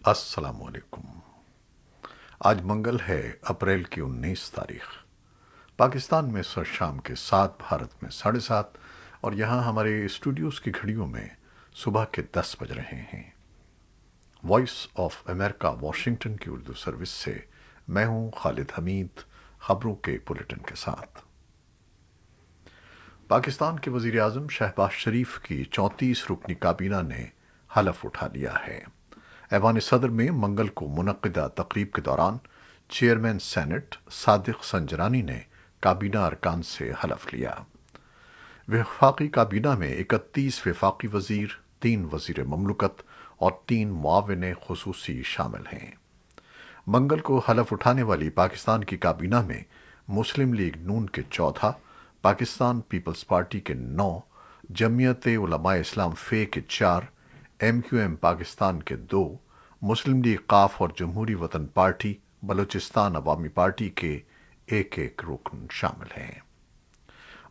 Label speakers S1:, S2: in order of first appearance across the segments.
S1: السلام علیکم۔ آج منگل ہے، اپریل کی 19 تاریخ۔ پاکستان میں سر شام کے 7، بھارت میں 7:30، اور یہاں ہمارے اسٹوڈیوز کی گھڑیوں میں صبح کے 10 بج رہے ہیں۔ وائس آف امریکہ واشنگٹن کی اردو سروس سے میں ہوں خالد حمید، خبروں کے بلیٹن کے ساتھ۔ پاکستان کے وزیر اعظم شہباز شریف کی 34 رکنی کابینہ نے حلف اٹھا لیا ہے۔ ایوان صدر میں منگل کو منعقدہ تقریب کے دوران چیئرمین سینٹ صادق سنجرانی نے کابینہ ارکان سے حلف لیا۔ وفاقی کابینہ میں 31 وفاقی وزیر، 3 وزیر مملکت اور 3 معاون خصوصی شامل ہیں۔ منگل کو حلف اٹھانے والی پاکستان کی کابینہ میں مسلم لیگ نون کے 14، پاکستان پیپلز پارٹی کے 9، جمعیت علماء اسلام فے کے 4، ایم کیو ایم پاکستان کے 2، مسلم لیگ قاف اور جمہوری وطن پارٹی بلوچستان عوامی پارٹی کے ایک رکن شامل ہیں۔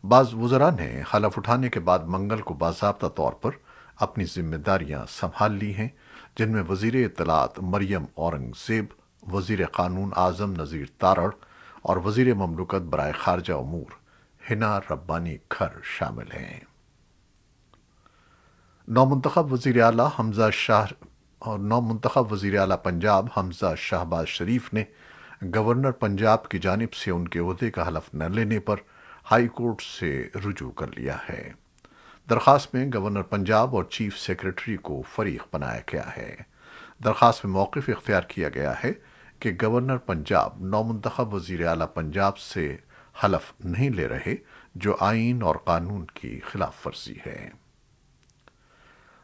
S1: بعض وزراء نے حلف اٹھانے کے بعد منگل کو باضابطہ طور پر اپنی ذمہ داریاں سنبھال لی ہیں، جن میں وزیر اطلاعات مریم اورنگ زیب، وزیر قانون اعظم نذیر تارڑ اور وزیر مملکت برائے خارجہ امور حنا ربانی کھر شامل ہیں۔ نومنتخب وزیر اعلیٰ پنجاب حمزہ شہباز شریف نے گورنر پنجاب کی جانب سے ان کے عہدے کا حلف نہ لینے پر ہائی کورٹ سے رجوع کر لیا ہے۔ درخواست میں گورنر پنجاب اور چیف سیکریٹری کو فریق بنایا گیا ہے۔ درخواست میں موقف اختیار کیا گیا ہے کہ گورنر پنجاب نومنتخب وزیر اعلیٰ پنجاب سے حلف نہیں لے رہے، جو آئین اور قانون کی خلاف ورزی ہے۔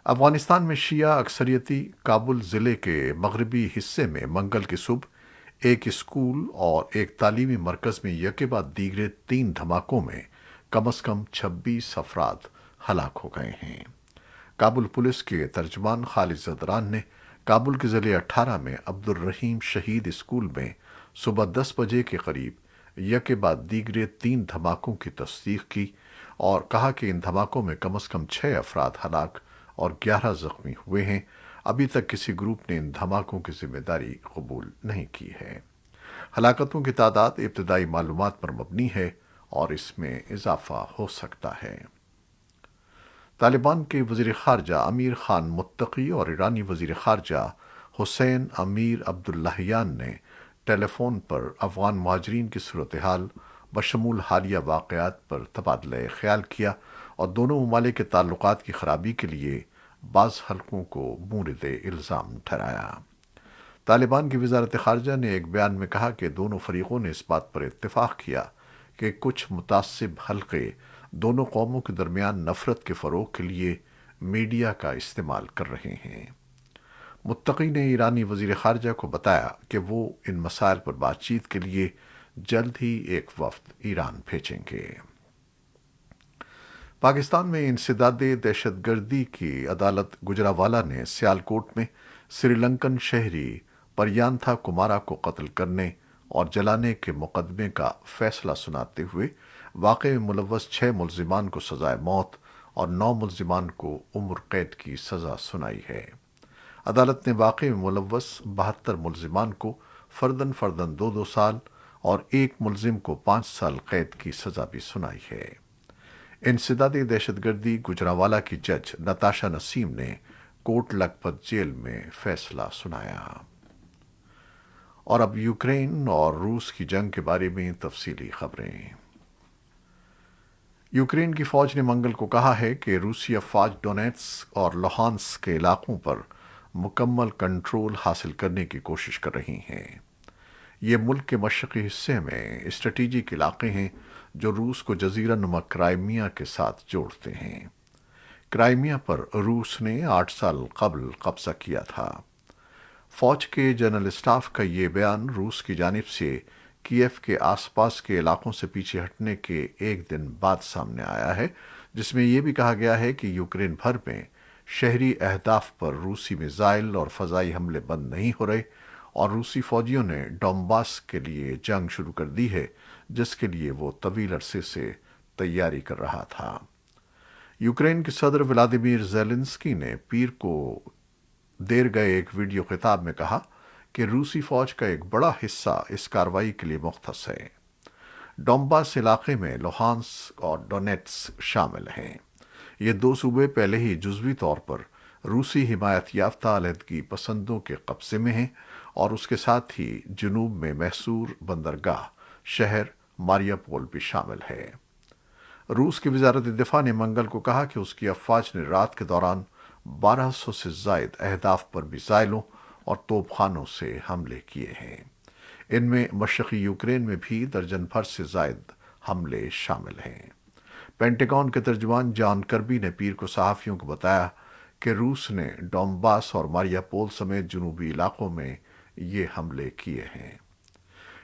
S1: افغانستان میں شیعہ اکثریتی کابل ضلع کے مغربی حصے میں منگل کی صبح ایک اسکول اور ایک تعلیمی مرکز میں یکے بعد دیگرے 3 دھماکوں میں کم از کم 26 افراد ہلاک ہو گئے ہیں۔ کابل پولیس کے ترجمان خالد زدران نے کابل کے ضلع 18 میں عبد الرحیم شہید اسکول میں صبح 10 بجے کے قریب یکے بعد دیگرے 3 دھماکوں کی تصدیق کی اور کہا کہ ان دھماکوں میں کم از کم 6 افراد ہلاک اور 11 زخمی ہوئے ہیں۔ ابھی تک کسی گروپ نے ان دھماکوں کی ذمہ داری قبول نہیں کی ہے۔ ہلاکتوں کی تعداد ابتدائی معلومات پر مبنی ہے اور اس میں اضافہ ہو سکتا ہے۔ طالبان کے وزیر خارجہ امیر خان متقی اور ایرانی وزیر خارجہ حسین امیر عبداللہیان نے ٹیلی فون پر افغان مہاجرین کی صورتحال بشمول حالیہ واقعات پر تبادلہ خیال کیا اور دونوں ممالک کے تعلقات کی خرابی کے لیے بعض حلقوں کو مورد الزام ٹھہرایا۔ طالبان کی وزارت خارجہ نے ایک بیان میں کہا کہ دونوں فریقوں نے اس بات پر اتفاق کیا کہ کچھ متعصب حلقے دونوں قوموں کے درمیان نفرت کے فروغ کے لیے میڈیا کا استعمال کر رہے ہیں۔ متقی نے ایرانی وزیر خارجہ کو بتایا کہ وہ ان مسائل پر بات چیت کے لیے جلد ہی ایک وفد ایران بھیجیں گے۔ پاکستان میں انسداد دہشت گردی کی عدالت گجرانوالہ نے سیالکوٹ میں سری لنکن شہری پریانتھا کمارا کو قتل کرنے اور جلانے کے مقدمے کا فیصلہ سناتے ہوئے واقعے میں ملوث 6 ملزمان کو سزائے موت اور 9 ملزمان کو عمر قید کی سزا سنائی ہے۔ عدالت نے واقعے میں ملوث 72 ملزمان کو فرداً 2 سال اور ایک ملزم کو 5 سال قید کی سزا بھی سنائی ہے۔ انسداد دہشت گردی گجرانوالہ کی جج نتاشا نسیم نے کوٹ لکھپت جیل میں فیصلہ سنایا۔ اور اب یوکرین اور روس کی جنگ کے بارے میں تفصیلی خبریں۔ یوکرین کی فوج نے منگل کو کہا ہے کہ روسی افواج ڈونیٹسک اور لوہانسک کے علاقوں پر مکمل کنٹرول حاصل کرنے کی کوشش کر رہی ہیں۔ یہ ملک کے مشرقی حصے میں اسٹریٹجک علاقے ہیں جو روس کو جزیرہ نما کرائمیا کے ساتھ جوڑتے ہیں۔ کرائمیا پر روس نے 8 سال قبل قبضہ کیا تھا۔ فوج کے جنرل اسٹاف کا یہ بیان روس کی جانب سے کیف کے آس پاس کے علاقوں سے پیچھے ہٹنے کے ایک دن بعد سامنے آیا ہے، جس میں یہ بھی کہا گیا ہے کہ یوکرین بھر میں شہری اہداف پر روسی میزائل اور فضائی حملے بند نہیں ہو رہے اور روسی فوجیوں نے ڈونباس کے لیے جنگ شروع کر دی ہے، جس کے لیے وہ طویل عرصے سے تیاری کر رہا تھا۔ یوکرین کے صدر ولادیمیر زیلنسکی نے پیر کو دیر گئے ایک ویڈیو خطاب میں کہا کہ روسی فوج کا ایک بڑا حصہ اس کارروائی کے لیے مختص ہے۔ ڈونباس علاقے میں لوہانسک اور ڈونیٹسک شامل ہیں۔ یہ دو صوبے پہلے ہی جزوی طور پر روسی حمایت یافتہ علیحدگی پسندوں کے قبضے میں ہیں، اور اس کے ساتھ ہی جنوب میں محصور بندرگاہ شہر ماریاپول بھی شامل ہے۔ روس کی وزارت دفاع نے منگل کو کہا کہ اس کی افواج نے رات کے دوران 1200 سے زائد اہداف پر میزائلوں اور توپ خانوں سے حملے کیے ہیں۔ ان میں مشرقی یوکرین میں بھی درجن بھر سے زائد حملے شامل ہیں۔ پینٹاگون کے ترجمان جان کربی نے پیر کو صحافیوں کو بتایا کہ روس نے ڈونباس اور ماریاپول سمیت جنوبی علاقوں میں یہ حملے کیے ہیں۔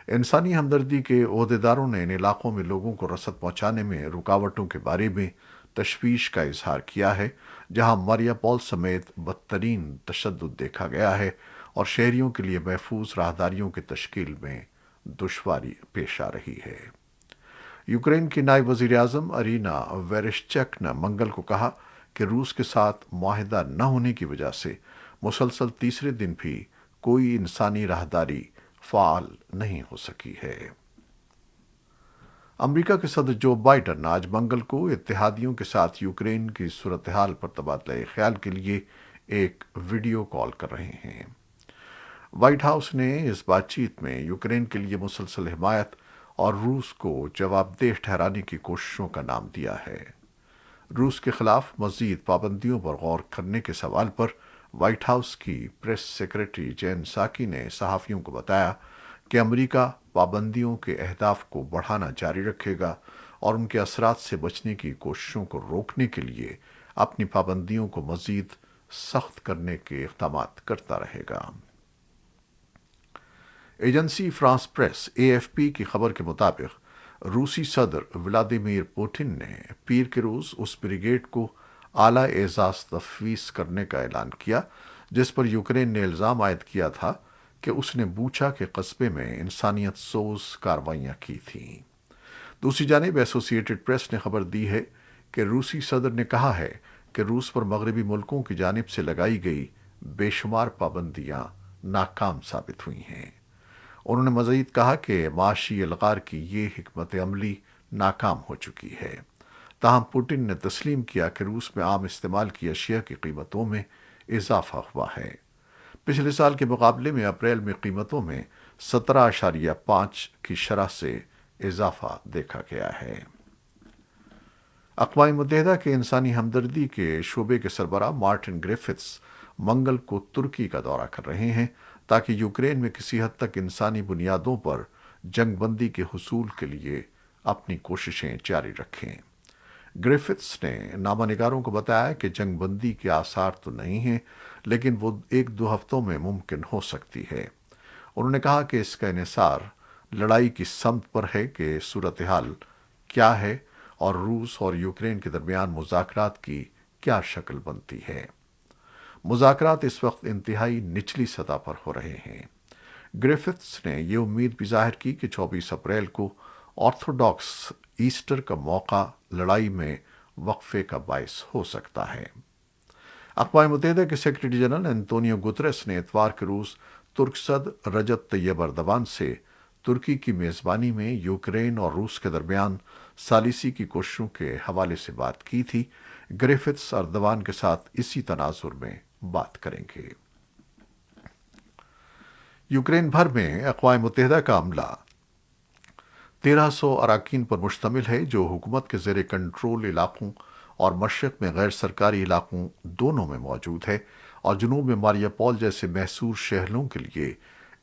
S1: انسانی ہمدردی کے عہدیداروں نے ان علاقوں میں لوگوں کو رسد پہنچانے میں رکاوٹوں کے بارے میں تشویش کا اظہار کیا ہے، جہاں ماریاپول سمیت بدترین تشدد دیکھا گیا ہے اور شہریوں کے لیے محفوظ راہداریوں کی تشکیل میں دشواری پیش آ رہی ہے۔ یوکرین کی نائب وزیر اعظم ارینا ویرشچک نے منگل کو کہا کہ روس کے ساتھ معاہدہ نہ ہونے کی وجہ سے مسلسل تیسرے دن بھی کوئی انسانی راہداری فعال نہیں ہو سکی ہے۔ امریکہ کے صدر جو بائیڈن آج منگل کو اتحادیوں کے ساتھ یوکرین کی صورتحال پر تبادلہ خیال کے لیے ایک ویڈیو کال کر رہے ہیں۔ وائٹ ہاؤس نے اس بات چیت میں یوکرین کے لیے مسلسل حمایت اور روس کو جواب دہ ٹھہرانے کی کوششوں کا نام دیا ہے۔ روس کے خلاف مزید پابندیوں پر غور کرنے کے سوال پر وائٹ ہاؤس کی پریس سیکریٹری جین ساکی نے صحافیوں کو بتایا کہ امریکہ پابندیوں کے اہداف کو بڑھانا جاری رکھے گا اور ان کے اثرات سے بچنے کی کوششوں کو روکنے کے لیے اپنی پابندیوں کو مزید سخت کرنے کے اقدامات کرتا رہے گا۔ ایجنسی فرانس پریس AFP کی خبر کے مطابق روسی صدر ولادیمیر پوٹن نے پیر کے روز اس بریگیڈ کو اعلیٰ اعزاز تفویض کرنے کا اعلان کیا جس پر یوکرین نے الزام عائد کیا تھا کہ اس نے بوچا کے قصبے میں انسانیت سوز کارروائیاں کی تھیں۔ دوسری جانب ایسوسی ایٹڈ پریس نے خبر دی ہے کہ روسی صدر نے کہا ہے کہ روس پر مغربی ملکوں کی جانب سے لگائی گئی بے شمار پابندیاں ناکام ثابت ہوئی ہیں۔ انہوں نے مزید کہا کہ معاشی الغار کی یہ حکمت عملی ناکام ہو چکی ہے۔ تاہم پوٹن نے تسلیم کیا کہ روس میں عام استعمال کی اشیاء کی قیمتوں میں اضافہ ہوا ہے۔ پچھلے سال کے مقابلے میں اپریل میں قیمتوں میں 17.5 کی شرح سے اضافہ دیکھا گیا ہے۔ اقوام متحدہ کے انسانی ہمدردی کے شعبے کے سربراہ مارٹن گریفٹس منگل کو ترکی کا دورہ کر رہے ہیں تاکہ یوکرین میں کسی حد تک انسانی بنیادوں پر جنگ بندی کے حصول کے لیے اپنی کوششیں جاری رکھیں۔ گریفٹس نے نامہ نگاروں کو بتایا کہ جنگ بندی کے آثار تو نہیں ہیں، لیکن وہ 1-2 ہفتوں میں ممکن ہو سکتی ہے۔ انہوں نے کہا کہ اس کا انحصار لڑائی کی سمت پر ہے کہ صورتحال کیا ہے اور روس اور یوکرین کے درمیان مذاکرات کی کیا شکل بنتی ہے۔ مذاکرات اس وقت انتہائی نچلی سطح پر ہو رہے ہیں۔ گریفٹس نے یہ امید بھی ظاہر کی کہ 24 اپریل کو آرتھوڈاکس ایسٹر کا موقع لڑائی میں وقفے کا باعث ہو سکتا ہے۔ اقوام متحدہ کے سیکرٹری جنرل انطونیو گتریس نے اتوار کے روز ترک صدر رجب طیب اردوان سے ترکی کی میزبانی میں یوکرین اور روس کے درمیان ثالثی کی کوششوں کے حوالے سے بات کی تھی۔ گریفٹس اردوان کے ساتھ اسی تناظر میں بات کریں گے۔ یوکرین بھر میں اقوام متحدہ کا عملہ 1300 اراکین پر مشتمل ہے جو حکومت کے زیر کنٹرول علاقوں اور مشرق میں غیر سرکاری علاقوں دونوں میں موجود ہے، اور جنوب میں ماریاپول جیسے محصور شہروں کے لیے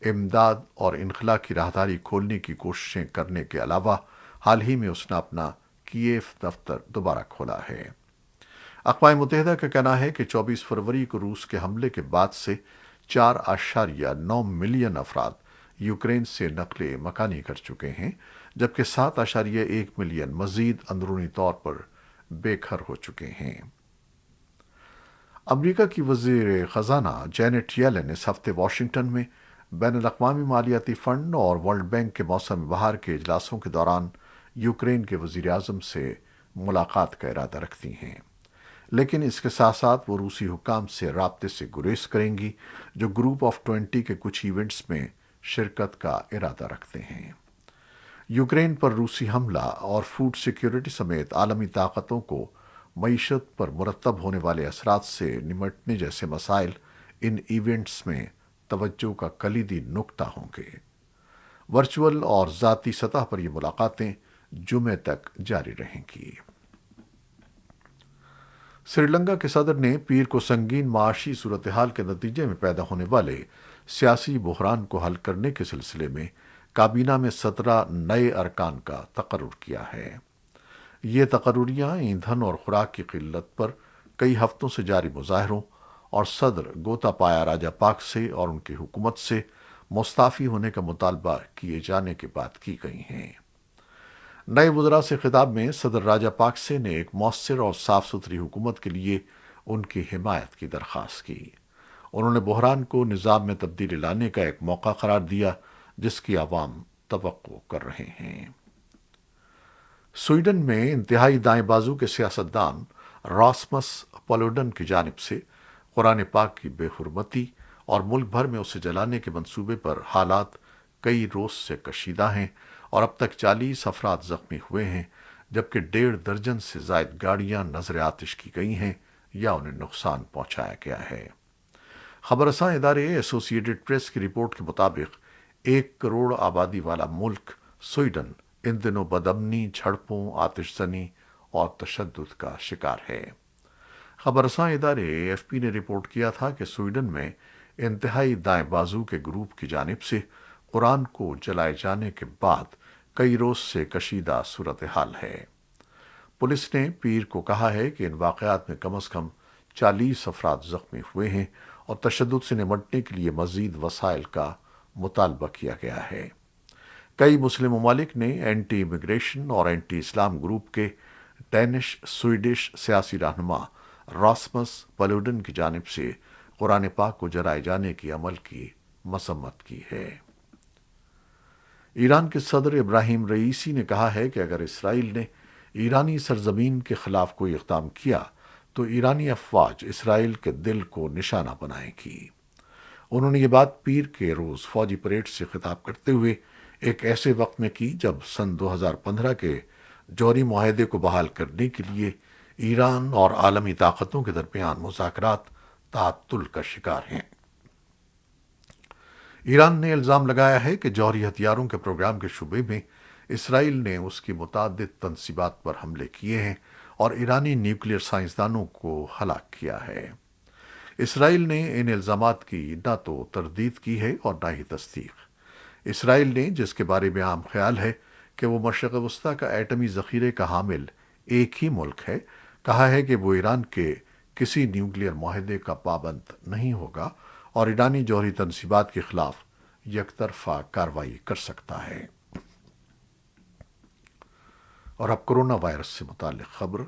S1: امداد اور انخلا کی راہداری کھولنے کی کوششیں کرنے کے علاوہ حال ہی میں اس نے اپنا کیف دفتر دوبارہ کھولا ہے۔ اقوام متحدہ کا کہنا ہے کہ 24 فروری کو روس کے حملے کے بعد سے 4.9 ملین افراد یوکرین سے نقل مکانی کر چکے ہیں، جبکہ 7.1 ملین مزید اندرونی طور پر بے گھر ہو چکے ہیں۔ امریکہ کی وزیر خزانہ جینٹ یلن اس ہفتے واشنگٹن میں بین الاقوامی مالیاتی فنڈ اور ورلڈ بینک کے موسم بہار کے اجلاسوں کے دوران یوکرین کے وزیر اعظم سے ملاقات کا ارادہ رکھتی ہیں۔ لیکن اس کے ساتھ ساتھ وہ روسی حکام سے رابطے سے گریز کریں گی جو گروپ آف 20 کے کچھ ایونٹس میں شرکت کا ارادہ رکھتے ہیں۔ یوکرین پر روسی حملہ اور فوڈ سیکیورٹی سمیت عالمی طاقتوں کو معیشت پر مرتب ہونے والے اثرات سے نمٹنے جیسے مسائل ان ایونٹس میں توجہ کا کلیدی نقطہ ہوں گے۔ ورچوئل اور ذاتی سطح پر یہ ملاقاتیں جمعہ تک جاری رہیں گی۔ سری لنکا کے صدر نے پیر کو سنگین معاشی صورتحال کے نتیجے میں پیدا ہونے والے سیاسی بحران کو حل کرنے کے سلسلے میں کابینہ میں 17 نئے ارکان کا تقرر کیا ہے۔ یہ تقرریاں ایندھن اور خوراک کی قلت پر کئی ہفتوں سے جاری مظاہروں اور صدر گوتا پایا راجا پاک سے اور ان کی حکومت سے مستعفی ہونے کا مطالبہ کیے جانے کے بعد کی گئی ہیں۔ نئے وزراء سے خطاب میں صدر راجا پاکسے نے ایک مؤثر اور صاف ستھری حکومت کے لیے ان کی حمایت کی درخواست کی۔ انہوں نے بحران کو نظام میں تبدیلی لانے کا ایک موقع قرار دیا جس کی عوام توقع کر رہے ہیں۔ سویڈن میں انتہائی دائیں بازو کے سیاستدان راسمس پالوڈن کی جانب سے قرآن پاک کی بے حرمتی اور ملک بھر میں اسے جلانے کے منصوبے پر حالات کئی روز سے کشیدہ ہیں اور اب تک 40 افراد زخمی ہوئے ہیں، جبکہ 1.5 درجن سے زائد گاڑیاں نذر آتش کی گئی ہیں یا انہیں نقصان پہنچایا گیا ہے۔ خبر رساں ادارے ایسوسی ایٹڈ پریس کی رپورٹ کے مطابق 1 کروڑ آبادی والا ملک سویڈن ان دنوں بدامنی، جھڑپوں، آتش زنی اور تشدد کا شکار ہے۔ خبر رساں ادارے اے ایف پی نے رپورٹ کیا تھا کہ سویڈن میں انتہائی دائیں بازو کے گروپ کی جانب سے قرآن کو جلائے جانے کے بعد کئی روز سے کشیدہ صورتحال ہے۔ پولیس نے پیر کو کہا ہے کہ ان واقعات میں کم از کم 40 افراد زخمی ہوئے ہیں اور تشدد سے نمٹنے کے لیے مزید وسائل کا مطالبہ کیا گیا ہے۔ کئی مسلم ممالک نے اینٹی امیگریشن اور اینٹی اسلام گروپ کے ڈینش سویڈش سیاسی رہنما راسمس پالوڈن کی جانب سے قرآن پاک کو جلائے جانے کی عمل کی مذمت کی ہے۔ ایران کے صدر ابراہیم رئیسی نے کہا ہے کہ اگر اسرائیل نے ایرانی سرزمین کے خلاف کوئی اقدام کیا تو ایرانی افواج اسرائیل کے دل کو نشانہ بنائے گی۔ انہوں نے یہ بات پیر کے روز فوجی پریڈ سے خطاب کرتے ہوئے ایک ایسے وقت میں کی جب سن 2015 کے جوہری معاہدے کو بحال کرنے کے لیے ایران اور عالمی طاقتوں کے درمیان مذاکرات تعطل کا شکار ہیں۔ ایران نے الزام لگایا ہے کہ جوہری ہتھیاروں کے پروگرام کے شبے میں اسرائیل نے اس کی متعدد تنصیبات پر حملے کیے ہیں اور ایرانی نیوکلیئر سائنسدانوں کو ہلاک کیا ہے۔ اسرائیل نے ان الزامات کی نہ تو تردید کی ہے اور نہ ہی تصدیق۔ اسرائیل نے، جس کے بارے میں عام خیال ہے کہ وہ مشرق وسطیٰ کا ایٹمی ذخیرے کا حامل ایک ہی ملک ہے، کہا ہے کہ وہ ایران کے کسی نیوکلیئر معاہدے کا پابند نہیں ہوگا اور ایرانی جوہری تنصیبات کے خلاف یک طرفہ کارروائی کر سکتا ہے۔ اور اب کورونا وائرس سے متعلق خبر۔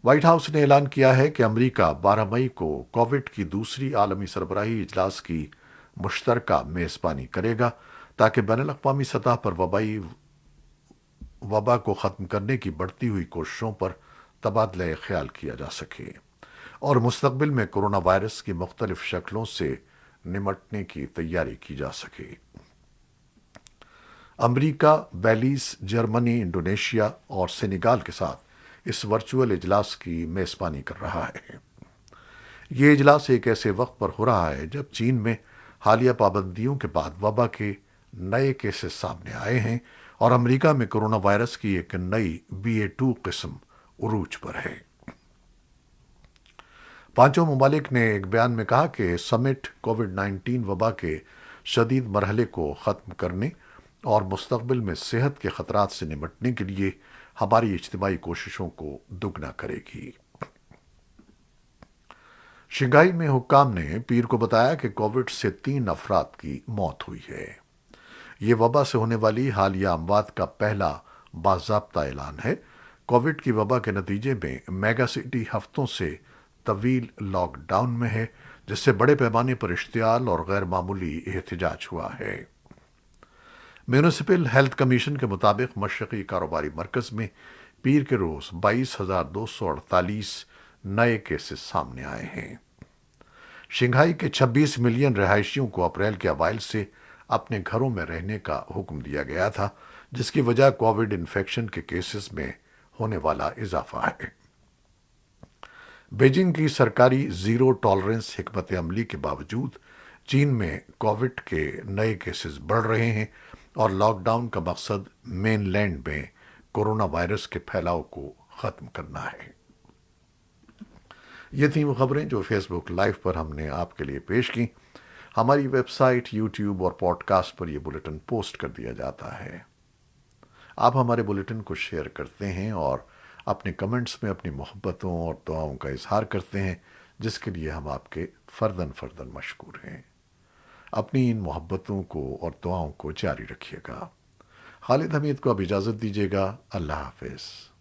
S1: وائٹ ہاؤس نے اعلان کیا ہے کہ امریکہ 12 مئی کو کووڈ کی دوسری عالمی سربراہی اجلاس کی مشترکہ میزبانی کرے گا تاکہ بین الاقوامی سطح پر وبا کو ختم کرنے کی بڑھتی ہوئی کوششوں پر تبادلہ خیال کیا جا سکے اور مستقبل میں کورونا وائرس کی مختلف شکلوں سے نمٹنے کی تیاری کی جا سکے۔ امریکہ، بیلیز، جرمنی، انڈونیشیا اور سینیگال کے ساتھ اس ورچوئل اجلاس کی میزبانی کر رہا ہے۔ یہ اجلاس ایک ایسے وقت پر ہو رہا ہے جب چین میں حالیہ پابندیوں کے بعد وبا کے نئے کیسز سامنے آئے ہیں اور امریکہ میں کورونا وائرس کی ایک نئی BA.2 قسم عروج پر ہے۔ پانچوں ممالک نے ایک بیان میں کہا کہ سمٹ کووڈ-19 وبا کے شدید مرحلے کو ختم کرنے اور مستقبل میں صحت کے خطرات سے نمٹنے کے لیے ہماری اجتماعی کوششوں کو دگنا کرے گی۔ شنگھائی میں حکام نے پیر کو بتایا کہ کووڈ سے 3 افراد کی موت ہوئی ہے۔ یہ وبا سے ہونے والی حالیہ اموات کا پہلا باضابطہ اعلان ہے۔ کووڈ کی وبا کے نتیجے میں میگا سٹی ہفتوں سے طویل لاک ڈاؤن میں ہے، جس سے بڑے پیمانے پر اشتعال اور غیر معمولی احتجاج ہوا ہے۔ میونسپل ہیلتھ کمیشن کے مطابق مشرقی کاروباری مرکز میں پیر کے روز 22,248 نئے کیسز سامنے آئے ہیں۔ شنگھائی کے 26 ملین رہائشیوں کو اپریل کے اوائل سے اپنے گھروں میں رہنے کا حکم دیا گیا تھا، جس کی وجہ کووڈ انفیکشن کے کیسز میں ہونے والا اضافہ ہے۔ بیجنگ کی سرکاری زیرو ٹالرنس حکمت عملی کے باوجود چین میں کووڈ کے نئے کیسز بڑھ رہے ہیں اور لاک ڈاؤن کا مقصد مین لینڈ میں کورونا وائرس کے پھیلاؤ کو ختم کرنا ہے۔ یہ تھیں وہ خبریں جو فیس بک لائیو پر ہم نے آپ کے لیے پیش کی۔ ہماری ویب سائٹ، یوٹیوب اور پوڈ کاسٹ پر یہ بلیٹن پوسٹ کر دیا جاتا ہے۔ آپ ہمارے بلیٹن کو شیئر کرتے ہیں اور اپنے کمنٹس میں اپنی محبتوں اور دعاؤں کا اظہار کرتے ہیں، جس کے لیے ہم آپ کے فرداً فرداً مشکور ہیں۔ اپنی ان محبتوں کو اور دعاؤں کو جاری رکھیے گا۔ خالد حمید کو اب اجازت دیجیے گا۔ اللہ حافظ۔